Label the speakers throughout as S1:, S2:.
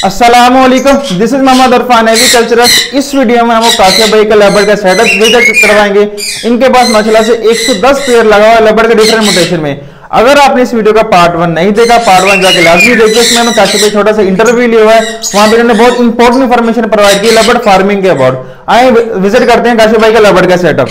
S1: अस्सलामुअलैकुम, this is Mohammad Irfan agricultural. इस video में हम काशिफ भाई का लेबर का सेटअप विजिट करवाएंगे। इनके पास माशाल्लाह से 110 पेड़ लगा हुआ है लेबर के डिफरेंट मोटेशन में। अगर आपने इस वीडियो का पार्ट 1 नहीं देखा, पार्ट 1 जाके लाजमी देखिए। इसमें हमें काशिफ भाई छोटा सा इंटरव्यू लिया हुआ है, वहां पर उन्होंने बहुत इंपॉर्टेंट इन्फॉर्मेशन प्रोवाइड की लेबर फार्मिंग के अबाउट। आए विजिट करते हैं काशिफ भाई का लेबर का सेटअप।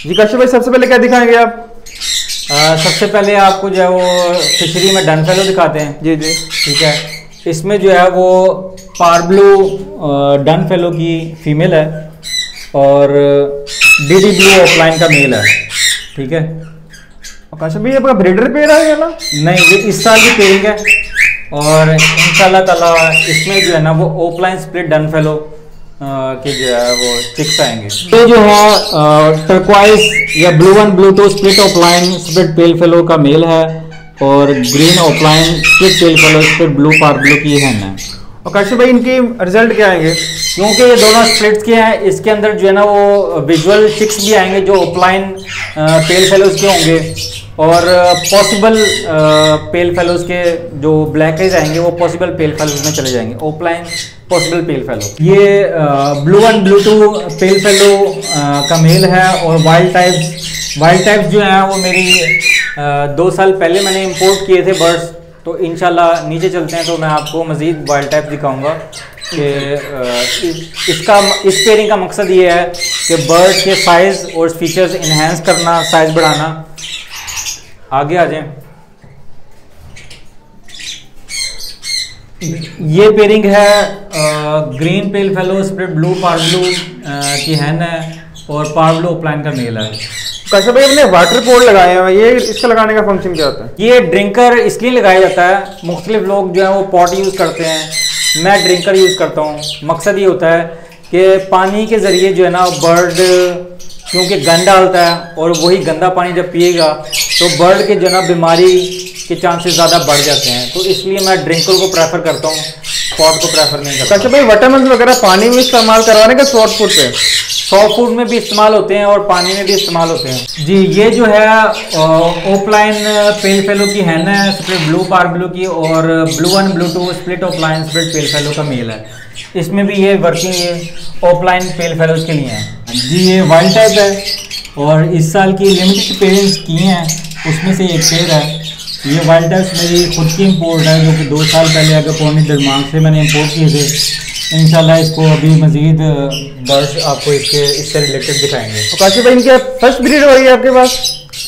S1: जी काशिफ भाई, सबसे पहले क्या दिखाएंगे आप?
S2: सबसे पहले आपको जो है वो फिशरी में डन फेलो दिखाते हैं।
S1: जी जी
S2: ठीक है। इसमें जो है वो पार्ब्लू डन फेलो की फीमेल है और डीडी ब्लू ऑफलाइन का मेल है। ठीक है।
S1: काशिफ भाई, आपका ब्रीडर पेड़ है ना?
S2: नहीं, ये इस साल की पेयरिंग है और इंशाल्लाह ताला इसमें जो है ना वो ऑफलाइन स्प्लिट डन फेलो के जो है वो चिक्स आएंगे। ये जो है टर्क्वाइज या blue one blue two split offline split pale fellow का मेल है और green opaline split pale fallow split blue पार्ब्लू की है ना।
S1: और काशिफ भाई, इनकी रिजल्ट क्या आएंगे?
S2: क्योंकि ये दोनों स्प्लिट्स के हैं, इसके अंदर जो है ना वो विजुअल चिक्स भी आएंगे जो ऑफलाइन पेल फेलोज के होंगे और पॉसिबल पेल फेलोज के जो ब्लैक आइज आएंगे वो पॉसिबल पेल फेलोज में चले जाएंगे, ऑफलाइन पॉसिबल पेल फेलो। ये blue one blue two pale fellow का मेल है और वाइल्ड टाइप्स जो हैं वो मेरी 2 साल पहले मैंने इंपोर्ट किए थे बर्ड्स। तो इंशाल्लाह नीचे चलते हैं तो मैं आपको मज़ीद वाइल्ड टाइप दिखाऊंगा कि इस पेयरिंग का मकसद ये है कि बर्ड के साइज़ और फीचर्स इन्हेंस करना, साइज़ बढ़ाना। आगे आ जाएं। ये पेयरिंग है green pale fallow split blue पार्ब्लू की हैन है और पार्ब्लू ऑफलाइन का मेल है।
S1: काशिफ भाई, अपने वाटर पोर्ट लगाए हैं, ये इसका लगाने का फंक्शन क्या होता है?
S2: ये ड्रिंकर इसलिए लगाया जाता है, मुख्तलिफ लोग जो है वो पॉट यूज़ करते हैं, मैं ड्रिंकर यूज़ करता हूँ। मकसद ये होता है कि पानी के ज़रिए जो है ना बर्ड क्योंकि गंद डालता है और वही गंदा पानी जब पिएगा तो बर्ड के जो है ना बीमारी के चांसेस ज़्यादा बढ़ जाते हैं। तो इसलिए मैं ड्रिंकर को प्रेफर करता हूँ, पॉट को प्रेफर नहीं करता।
S1: काशिफ भाई, वाटरमेलन वगैरह पानी में इस्तेमाल करवाने का सॉफ्ट फूड पे?
S2: सॉफ्ट फूड में भी इस्तेमाल होते हैं और पानी में भी इस्तेमाल होते हैं। जी, ये जो है ऑफलाइन पेल फेलो की हैन है स्प्लिट ब्लू पार्ब्लू की और blue one blue two split offline split pale fellow का मेल है। इसमें भी ये वर्किंग ये ऑफलाइन पेल फेलोज के लिए है। जी, ये वाइल्ड टाइप है और इस साल की लिमिटेड पेयरिंग्स की हैं, उसमें से एक पेड़ है। ये वाइल्ड टाइप्स मेरी खुद की इम्पोर्ट है जो कि 2 साल पहले आगे पौनी दरमाग से मैंने इम्पोर्ट किए थे। इंशाल्लाह इसको अभी मजीद बर्ड्स आपको इससे रिलेटेड दिखाएंगे।
S1: तो काशिफ भाई, इनके फर्स्ट ब्रीड हो रही है आपके पास?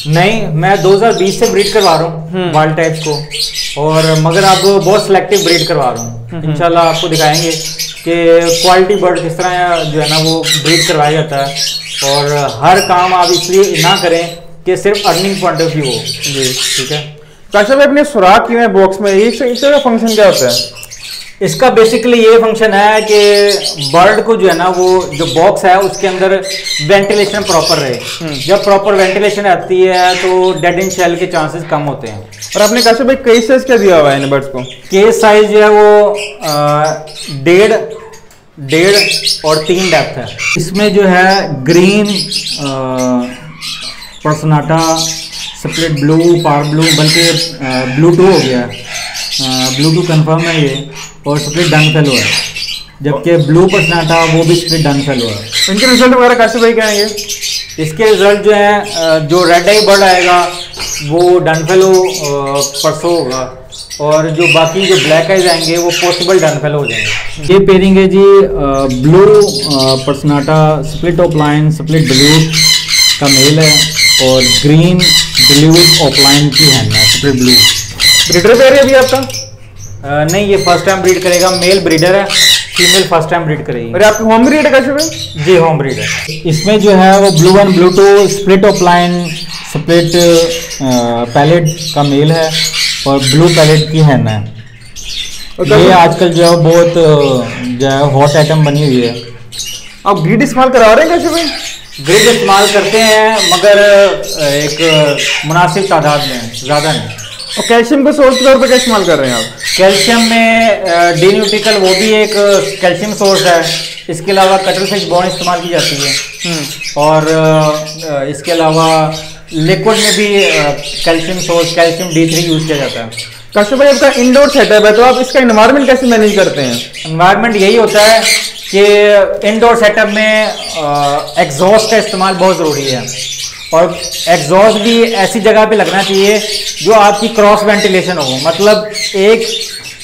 S2: नहीं, मैं 2020 से ब्रीड करवा रहा हूँ वाइल्ड टाइप्स को और मगर अब बहुत सिलेक्टिव ब्रीड करवा रहा हूँ। इंशाल्लाह आपको दिखाएंगे कि क्वालिटी बर्ड किस तरह जो है ना वो ब्रीड करवाया जाता है और हर काम आप इसलिए ना करें कि सिर्फ अर्निंग पॉइंट ऑफ व्यू हो। जी ठीक है।
S1: काशिफ भाई, अपने सुराख किए हैं बॉक्स में, इसका फंक्शन क्या होता है?
S2: इसका बेसिकली ये फंक्शन है कि बर्ड को जो है ना वो जो बॉक्स है उसके अंदर वेंटिलेशन प्रॉपर रहे। जब प्रॉपर वेंटिलेशन आती है तो डेड इन शेल के चांसेस कम होते हैं।
S1: और आपने कहा भाई केस साइज क्या दिया हुआ है इन बर्ड्स को?
S2: केस साइज जो है वो 1.5 और 3 डेप्थ है। इसमें जो है ग्रीन पर्सनाटा, स्प्लिट ब्लू, पार ब्लू, बल्कि ब्लू 2 हो गया है, ब्लू 2 कन्फर्म है ये, और स्प्लिट डन फेलो है, जबकि ब्लू पर्सनाटा वो भी स्प्लिट डन फेलो है।
S1: इनके रिजल्ट वगैरह कैसे भाई क्या आएंगे?
S2: इसके रिजल्ट जो है, जो रेड आई बर्ड आएगा वो डन फेलो परसों होगा, और जो बाकी जो ब्लैक आइज आएंगे वो पॉसिबल डन फेलो हो जाएंगे। ये पेयरिंग है जी blue personata, split offline, split dilute का मेल है, और ग्रीन डिल्यूट ऑफलाइन की हैन है, स्प्लिट ब्लू।
S1: ब्रीडर पेयर है अभी आपका?
S2: नहीं, ये फर्स्ट टाइम ब्रीड करेगा, मेल ब्रीडर है, फीमेल फर्स्ट टाइम ब्रीड करेगी।
S1: और आपकी होम ब्रीड है कैसे भाई?
S2: जी होम ब्रीड है। इसमें जो है वो blue 1 blue 2 split offline split palette का मेल है, और ब्लू पैलेट की हैन है। ये आजकल जो है बहुत जो है हॉट आइटम बनी हुई है।
S1: आप ब्रीड इस्तेमाल करा रहे हैं कैसे भाई?
S2: ब्रीड इस्तेमाल करते हैं, मगर एक मुनासिब तादाद में, ज़्यादा नहीं।
S1: और कैल्शियम को सोर्स के तौर पर क्या इस्तेमाल कर रहे हैं आप?
S2: कैल्शियम में डी न्यूट्रिकल वो भी एक कैल्शियम सोर्स है। इसके अलावा कटल फिश बोन इस्तेमाल की जाती है, और इसके अलावा लिक्विड में भी calcium source calcium D3 use किया जाता है।
S1: काशिफ भाई आपका इंडोर सेटअप है, तो आप इसका एनवायरनमेंट कैसे मैनेज करते हैं?
S2: एनवायरनमेंट यही होता है कि इंडोर सेटअप में एग्जॉस्ट का इस्तेमाल बहुत ज़रूरी है, और एग्जॉस्ट भी ऐसी जगह पे लगना चाहिए जो आपकी क्रॉस वेंटिलेशन हो, मतलब एक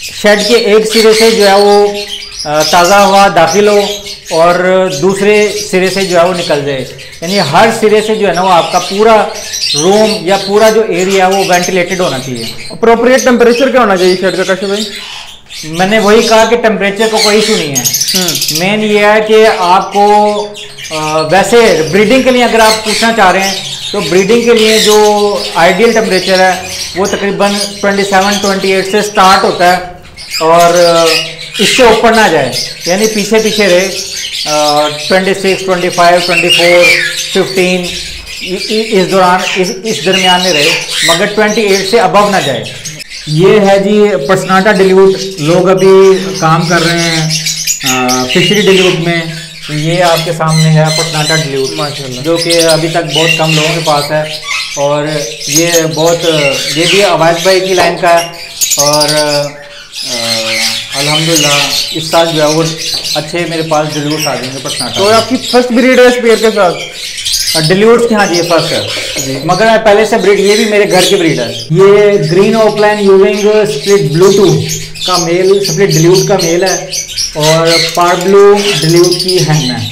S2: शेड के एक सिरे से जो है वो ताज़ा हवा दाखिल हो और दूसरे सिरे से जो है वो निकल जाए, यानी हर सिरे से जो है ना वो आपका पूरा रूम या पूरा जो एरिया है वो वेंटिलेटेड होना चाहिए।
S1: अप्रोप्रिएट टेम्परेचर क्या होना चाहिए शेड का काशिफ भाई?
S2: मैंने वही कहा कि टेम्परेचर को कोई इशू नहीं है। मेन ये है कि आपको वैसे ब्रीडिंग के लिए अगर आप पूछना चाह रहे हैं तो ब्रीडिंग के लिए जो आइडियल टेम्परेचर है वो तकरीबन 27-28 से स्टार्ट होता है, और इससे ऊपर ना जाए, यानी पीछे पीछे रहे 26, 25, 24, 15 इस दौरान इस दरमियान में रहे, मगर 28 से अबव ना जाए। ये है जी पर्सनाटा डिल्यूट, लोग अभी काम कर रहे हैं फिशरी डिल्यूट में, तो ये आपके सामने है पर्सनाटा डिल्यूट माशाल्लाह, जो कि अभी तक बहुत कम लोगों के पास है, और ये भी अवाज भाई की लाइन का है, और अल्हम्दुलिल्लाह इस साल जो है वो अच्छे मेरे पास डिल्यूट आ जाएंगे पर्सनाटा।
S1: तो आपकी फर्स्ट ब्रीड है इस पेयर के साथ?
S2: डिल्यूट्स की, हाँ जी फर्स्ट है, मगर पहले से ब्रीड, ये भी मेरे घर की ब्रीड है। ये ग्रीन ऑफलाइन यूविंग स्प्लिट ब्लू 2 का मेल, स्प्लिट डिल्यूट का मेल है, और पार ब्लू डिल्यूट की हैन है।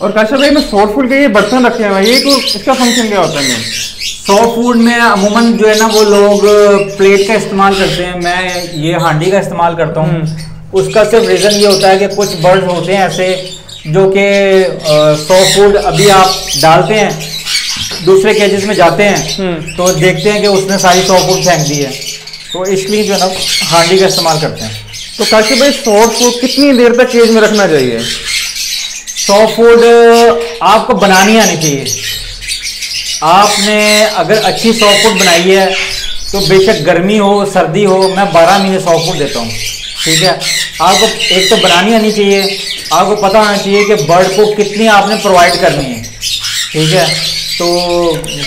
S1: और काशिफ भाई में सॉफ्ट फूड के ये बर्तन रखे हुए हैं, ये को इसका फंक्शन क्या होता है?
S2: सॉफ्ट फूड में अमूमन जो है ना वो लोग प्लेट का इस्तेमाल करते हैं, मैं ये हांडी का इस्तेमाल करता हूँ। उसका सिर्फ रीज़न ये होता है कि कुछ बर्ड्स होते हैं ऐसे जो कि सॉफ्ट फूड अभी आप डालते हैं, दूसरे केजेस में जाते हैं तो देखते हैं कि उसने सारी सॉफ्ट फूड फेंक दी है, तो इसलिए जो है ना हांडी का इस्तेमाल करते हैं।
S1: तो काशिफ भाई सॉफ्ट फूड कितनी देर तक केज में रखना चाहिए?
S2: सॉफ्ट फूड आपको बनानी आनी चाहिए। आपने अगर अच्छी सॉफ्ट फूड बनाई है तो बेशक गर्मी हो सर्दी हो, मैं 12 महीने सॉफ्ट फूड देता हूँ, ठीक है। आपको एक तो बनानी आनी चाहिए, आपको पता होना चाहिए कि बर्ड को कितनी आपने प्रोवाइड करनी है, ठीक है। तो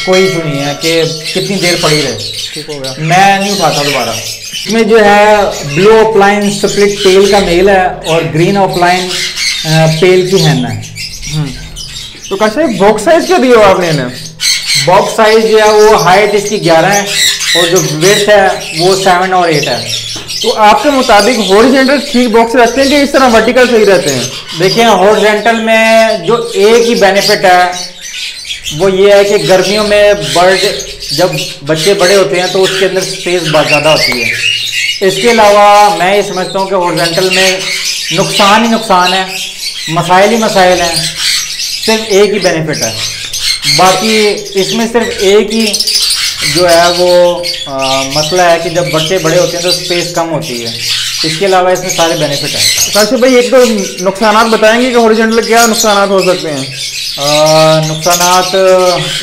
S2: कोई इशू नहीं है कि कितनी देर पड़ी रहे, ठीक हो गया, मैं नहीं उठाता दोबारा। इसमें जो है ब्लू ऑफलाइन स्प्लिट पेल का मेल है और ग्रीन ऑफलाइन पेल की हैन है।
S1: तो काशिफ बॉक्स साइज क्या दिया आपने इन्हें?
S2: बॉक्स साइज जो है वो हाइट इसकी 11 है और जो वेट है वो 7 और 8 है।
S1: तो आपके मुताबिक हॉरिजॉन्टल ठीक बॉक्स रहते हैं कि इस तरह वर्टिकल सही रहते हैं?
S2: देखिए हॉरिजॉन्टल में जो एक ही बेनिफिट है वो ये है कि गर्मियों में बर्ड जब बच्चे बड़े होते हैं तो उसके अंदर स्पेस बहुत ज़्यादा होती है। इसके अलावा मैं ये समझता हूँ कि हॉरिजॉन्टल में नुकसान ही नुकसान है, मसाइल ही मसाइल हैं, सिर्फ एक ही बेनिफिट है। बाकी इसमें सिर्फ एक ही जो है वो मसला है कि जब बच्चे बड़े होते हैं तो स्पेस कम होती है, इसके अलावा इसमें सारे बेनिफिट हैं।
S1: काशिफ भाई एक तो नुकसानात बताएंगे कि हॉरिजॉन्टल क्या नुकसानात हो सकते हैं?
S2: नुकसानात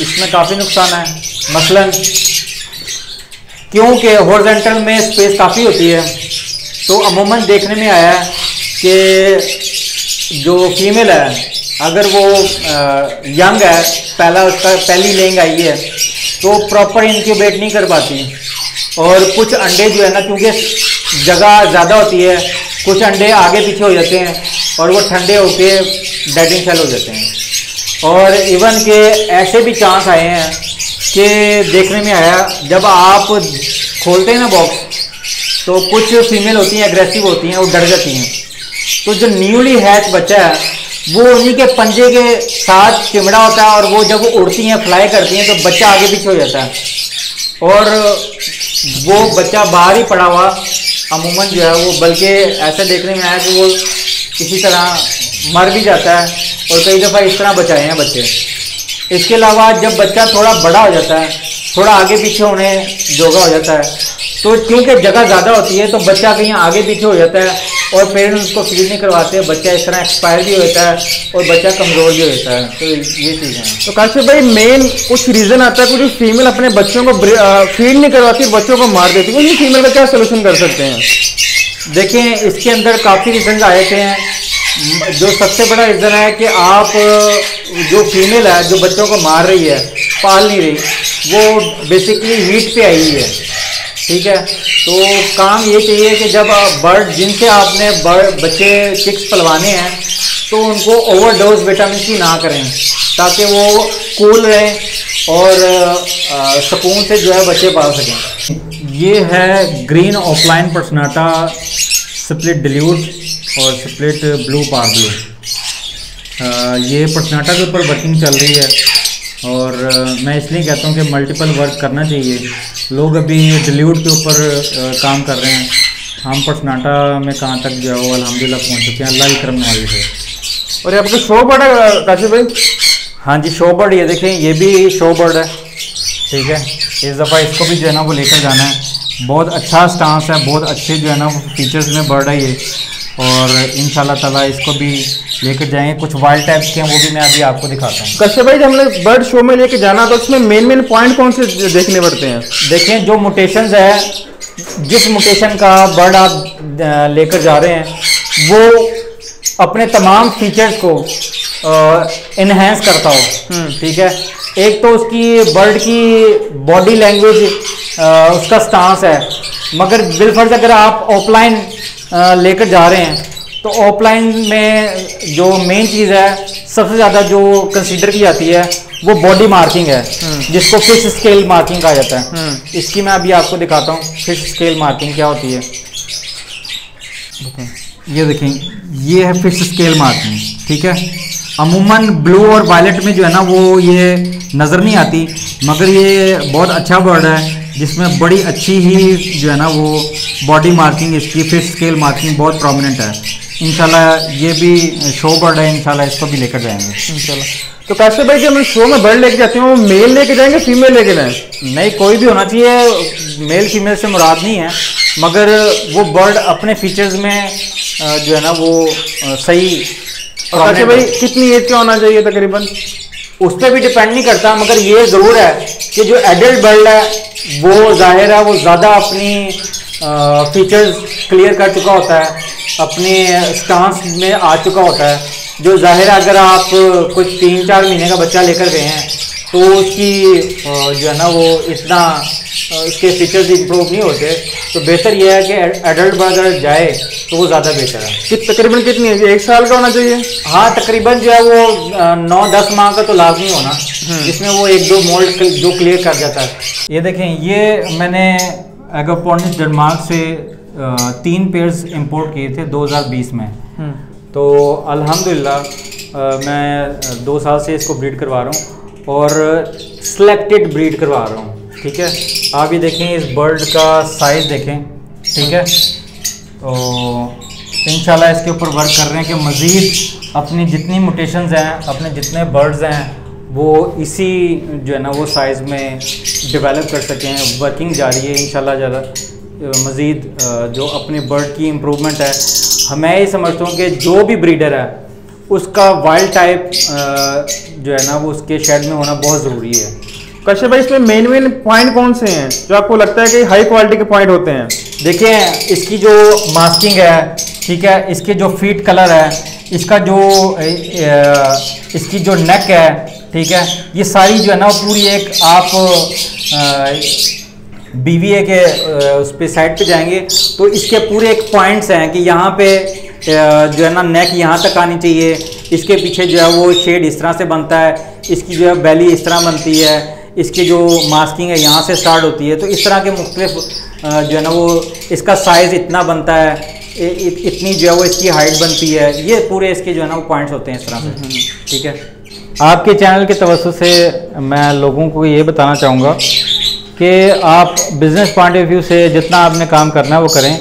S2: इसमें काफ़ी नुकसान है, मसलन क्योंकि हॉरिजॉन्टल में स्पेस काफ़ी होती है, तो अमूमन देखने में आया है कि जो फीमेल है अगर वो यंग है, पहली लेंग आई है, तो प्रॉपर इंक्यूबेट नहीं कर पाती, और कुछ अंडे जो है ना, क्योंकि जगह ज़्यादा होती है, कुछ अंडे आगे पीछे हो जाते हैं और वो ठंडे होके डेडिंग सेल हो जाते हैं। और इवन के ऐसे भी चांस आए हैं कि देखने में आया जब आप खोलते हैं ना बॉक्स, तो कुछ फीमेल होती हैं एग्रेसिव होती हैं, वो डर जाती हैं, तो जो न्यूली हैच बच्चा है वो उन्हीं के पंजे के साथ चिमड़ा होता है, और वो जब वो उड़ती हैं फ्लाई करती हैं तो बच्चा आगे पीछे हो जाता है, और वो बच्चा बाहर ही पड़ा हुआ अमूमन जो है वो, बल्कि ऐसा देखने में आया कि वो किसी तरह मर भी जाता है, और कई दफ़ा इस तरह बचाए हैं बच्चे। इसके अलावा जब बच्चा थोड़ा बड़ा हो जाता है, थोड़ा आगे पीछे होने जोगा हो जाता है, तो क्योंकि जगह ज़्यादा होती है तो बच्चा कहीं आगे पीछे हो जाता है, और पेरेंट्स उसको फीड नहीं करवाते, बच्चा इस तरह एक्सपायर भी होता है और बच्चा कमज़ोर भी होता है। तो ये चीज़ें हैं।
S1: तो काशिफ भाई मेन कुछ रीज़न आता है, कुछ फीमेल अपने बच्चों को फीड नहीं करवाती, बच्चों को मार देती है, उन फीमेल का क्या सोल्यूशन कर सकते हैं?
S2: देखें, इसके अंदर काफ़ी रीज़न आए थे। जो सबसे बड़ा रीज़न है कि आप जो फीमेल है जो बच्चों को मार रही है, पाल नहीं रही, वो बेसिकली हीट पे आई है, ठीक है। तो काम ये चाहिए कि जब बर्ड जिनसे आपने बच्चे चिक्स पलवाने हैं, तो उनको ओवरडोज विटामिन सी ना करें, ताकि वो कूल रहें और सुकून से जो है बच्चे पाल सकें। ये है ग्रीन ऑफलाइन पर्सनाटा स्प्लिट डिल्यूट और स्प्लिट ब्लू पार्ब्लू। ये पर्सनाटा के ऊपर वर्किंग चल रही है, और मैं इसलिए कहता हूँ कि मल्टीपल वर्क करना चाहिए। लोग अभी डिल्यूट के ऊपर काम कर रहे हैं, हम पर्सनाटा में कहाँ तक जो है अल्हम्दुलिल्लाह पहुँच चुके हैं, अल्लाह की करम नवाज़ी है।
S1: और ये आपका शो बर्ड है काशिफ भाई?
S2: हाँ जी, शो बर्ड, ये देखें, ये भी शो बर्ड है, ठीक है। इस दफ़ा इसको भी जो है ना वो लेकर जाना है। बहुत अच्छा स्टांस है, बहुत अच्छे जो है ना फीचर्स में बर्ड है ये, और इंशाल्लाह ताला इसको भी लेकर जाएंगे। कुछ वाइल्ड टाइप्स के हैं, वो भी मैं अभी आपको दिखाता हूँ।
S1: कश्यप भाई, जब हमने बर्ड शो में लेके जाना तो उसमें मेन पॉइंट कौन से देखने पड़ते हैं?
S2: देखें, जो म्यूटेशंस है, जिस म्यूटेशन का बर्ड आप लेकर जा रहे हैं, वो अपने तमाम फीचर्स को इन्हेंस करता हो, ठीक है। एक तो उसकी बर्ड की बॉडी लैंग्वेज, उसका स्टांस है, मगर बिलफर्ज अगर आप ऑफलाइन लेकर जा रहे हैं, तो ऑफलाइन में जो मेन चीज़ है, सबसे ज़्यादा जो कंसीडर की जाती है, वो बॉडी मार्किंग है, जिसको फिश स्केल मार्किंग कहा जाता है। इसकी मैं अभी आपको दिखाता हूँ फिश स्केल मार्किंग क्या होती है। ये देखें, ये है फिश स्केल मार्किंग, ठीक है। अमूमन ब्लू और वायलेट में जो है ना वो ये नज़र नहीं आती, मगर ये बहुत अच्छा बर्ड है जिसमें बड़ी अच्छी ही जो है ना वो बॉडी मार्किंग, इसकी फिश स्केल मार्किंग बहुत प्रोमिनेंट है। इंशाल्लाह ये भी शो बर्ड है, इंशाल्लाह इसको भी लेकर जाएंगे
S1: इंशाल्लाह। तो काशिफ भाई, जब हम शो में बर्ड लेके जाते हैं, वो मेल लेके जाएंगे फीमेल लेके जाएंगे?
S2: नहीं, कोई भी होना चाहिए, मेल फीमेल से मुराद नहीं है, मगर वो बर्ड अपने फीचर्स में जो है ना वो सही।
S1: और काशिफ भाई, कितनी एज का होना चाहिए तकरीबन?
S2: उस पर भी डिपेंड नहीं करता, मगर ये ज़रूर है कि जो एडल्ट बर्ड है वो जाहिर है वो ज़्यादा अपनी फीचर्स क्लियर कर चुका होता है, अपने स्टांस में आ चुका होता है। जो जाहिर है अगर आप कुछ 3-4 महीने का बच्चा लेकर गए हैं, तो उसकी जो है ना वो इतना उसके फीचर्स इंप्रूव नहीं होते, तो बेहतर यह है कि एडल्ट बर्ड अगर जाए तो वो ज़्यादा बेहतर है।
S1: तकरीबन कितनी है? 1 साल का होना चाहिए?
S2: हाँ, तकरीबन जो है वो 9-10 माह का तो लाजमी होना, जिसमें वो 1-2 मोल्ड जो क्लियर कर जाता है। ये देखें, ये मैंने एगोपोर्निस डेनमार्क से 3 पेयर्स इंपोर्ट किए थे 2020 में। तो अल्हम्दुलिल्लाह मैं 2 साल से इसको ब्रीड करवा रहा हूँ, और सिलेक्टेड ब्रीड करवा रहा हूँ, ठीक है। आप ये देखें, इस बर्ड का साइज़ देखें, ठीक है। तो इंशाल्लाह इसके ऊपर वर्क कर रहे हैं कि मज़ीद अपनी जितनी म्यूटेशंस हैं, अपने जितने बर्ड्स हैं, वो इसी जो है ना वो साइज़ में डेवलप कर सकें। वर्किंग जारी है इंशाल्लाह। ज़्यादा मज़ीद जो अपने बर्ड की इम्प्रूवमेंट है, मैं ये समझता हूँ कि जो भी ब्रीडर है उसका वाइल्ड टाइप जो है ना वो उसके शेड में होना बहुत ज़रूरी है,
S1: कश्यप भाई इसमें मेन पॉइंट कौन से हैं जो आपको लगता है कि हाई क्वालिटी के पॉइंट होते हैं?
S2: देखिए इसकी जो मास्किंग है, ठीक है, इसके जो फीट कलर है, इसका जो इसकी जो नेक है, ठीक है, ये सारी जो है ना पूरी एक आप BVA के उस पे साइड पे जाएंगे तो इसके पूरे एक पॉइंट्स हैं कि यहाँ पे जो है ना नेक यहाँ तक आनी चाहिए, इसके पीछे जो है वो शेड इस तरह से बनता है, इसकी जो है बेली इस तरह बनती है, इसकी जो मास्किंग है यहाँ से स्टार्ट होती है। तो इस तरह के मुख्तलिफ जो है ना वो इसका साइज़ इतना बनता है, इतनी जो है वो इसकी हाइट बनती है, ये पूरे इसके जो है ना वो पॉइंट्स होते हैं इस तरह से, ठीक है।
S3: आपके चैनल के तवज्जो से मैं लोगों को ये बताना चाहूँगा कि आप बिज़नेस पॉइंट ऑफ व्यू से जितना आपने काम करना है वो करें,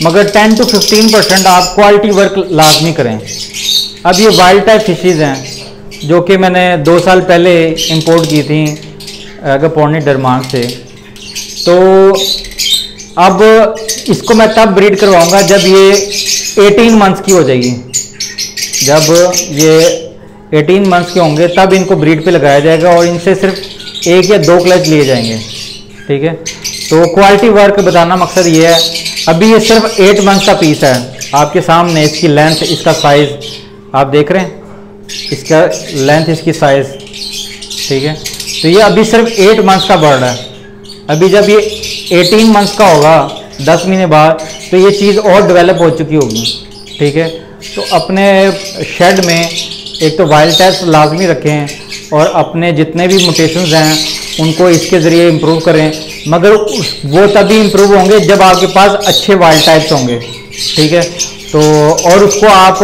S3: मगर 10 to 15% आप क्वालिटी वर्क लाजमी करें। अब ये वाइल्ड टाइप फिशेज़ हैं जो कि मैंने 2 साल पहले इंपोर्ट की थी अगापोर्नी डरमांग से, तो अब इसको मैं तब ब्रीड करवाऊंगा जब ये 18 मंथ्स की हो जाएगी। जब ये 18 मंथ्स के होंगे तब इनको ब्रीड पे लगाया जाएगा और इनसे सिर्फ 1 या 2 क्लच लिए जाएंगे, ठीक है। तो क्वालिटी वर्क बताना मकसद ये है। अभी ये सिर्फ 8 मंथ्स का पीस है, आपके सामने इसकी लेंथ, इसका साइज़ आप देख रहे हैं, इसका लेंथ, इसकी साइज़, ठीक है। तो ये अभी सिर्फ 8 मंथ्स का बर्ड है। अभी जब ये 18 मंथ्स का होगा 10 महीने बाद, तो ये चीज़ और डेवलप हो चुकी होगी, ठीक है। तो अपने शेड में एक तो वाइल्ड टाइप्स लाजमी रखें और अपने जितने भी म्यूटेशंस हैं उनको इसके ज़रिए इम्प्रूव करें, मगर वो तभी इम्प्रूव होंगे जब आपके पास अच्छे वाइल्ड टाइप्स होंगे, ठीक है। तो और उसको आप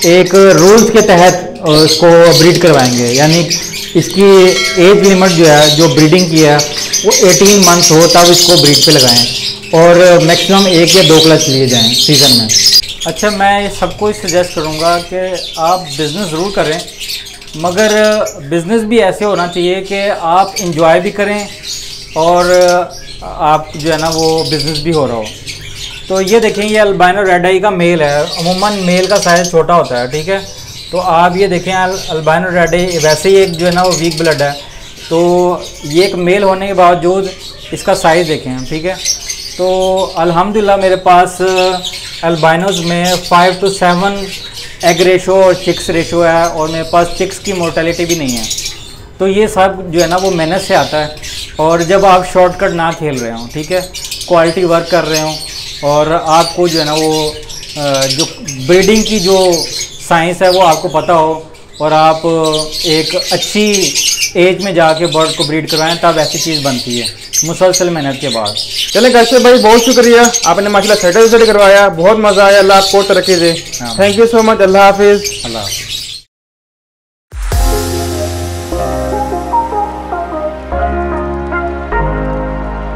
S3: एक रूल्स के तहत उसको ब्रीड करवाएंगे, यानी इसकी एज लिमिट जो है, जो ब्रीडिंग की है वो 18 मंथ्स हो तब इसको ब्रीड पे लगाएं और मैक्सिमम 1 या 2 क्लच लिए जाएं सीज़न में।
S2: अच्छा, मैं सबको सजेस्ट करूँगा कि आप बिज़नेस ज़रूर करें, मगर बिज़नेस भी ऐसे होना चाहिए कि आप इंजॉय भी करें और आप जो है ना वो बिज़नेस भी हो रहा हो। तो ये देखें, ये अल्बाइनो रेड आई का मेल है। अमूमन मेल का साइज़ छोटा होता है, ठीक है। तो आप ये देखें, अल्बाइनो रेड आई वैसे ही एक जो है ना वो वीक ब्लड है, तो ये एक मेल होने के बावजूद इसका साइज़ देखें, ठीक है। तो अल्हम्दुलिल्लाह मेरे पास अल्बाइनोज़ में 5 to 7 एग रेशो और चिक्स रेशो है और मेरे पास चिक्स की मोर्टेलिटी भी नहीं है। तो ये सब जो है ना वो मेहनत से आता है, और जब आप शॉर्टकट ना खेल रहे हो, ठीक है, क्वालिटी वर्क कर रहे हो और आपको जो है ना वो जो ब्रीडिंग की जो साइंस है वो आपको पता हो और आप एक अच्छी एज में जाके बर्ड को ब्रीड करवाएं, तब ऐसी चीज़ बनती है मुसलसल मेहनत के बाद।
S1: चलें कश्यप भाई, बहुत शुक्रिया, आपने माशाल्लाह सेटल करवाया, बहुत मज़ा आया। अल्लाह आपको तरक्की दे। Thank you so much. अल्लाह हाफिज़।
S2: अल्लाह हाफिज़।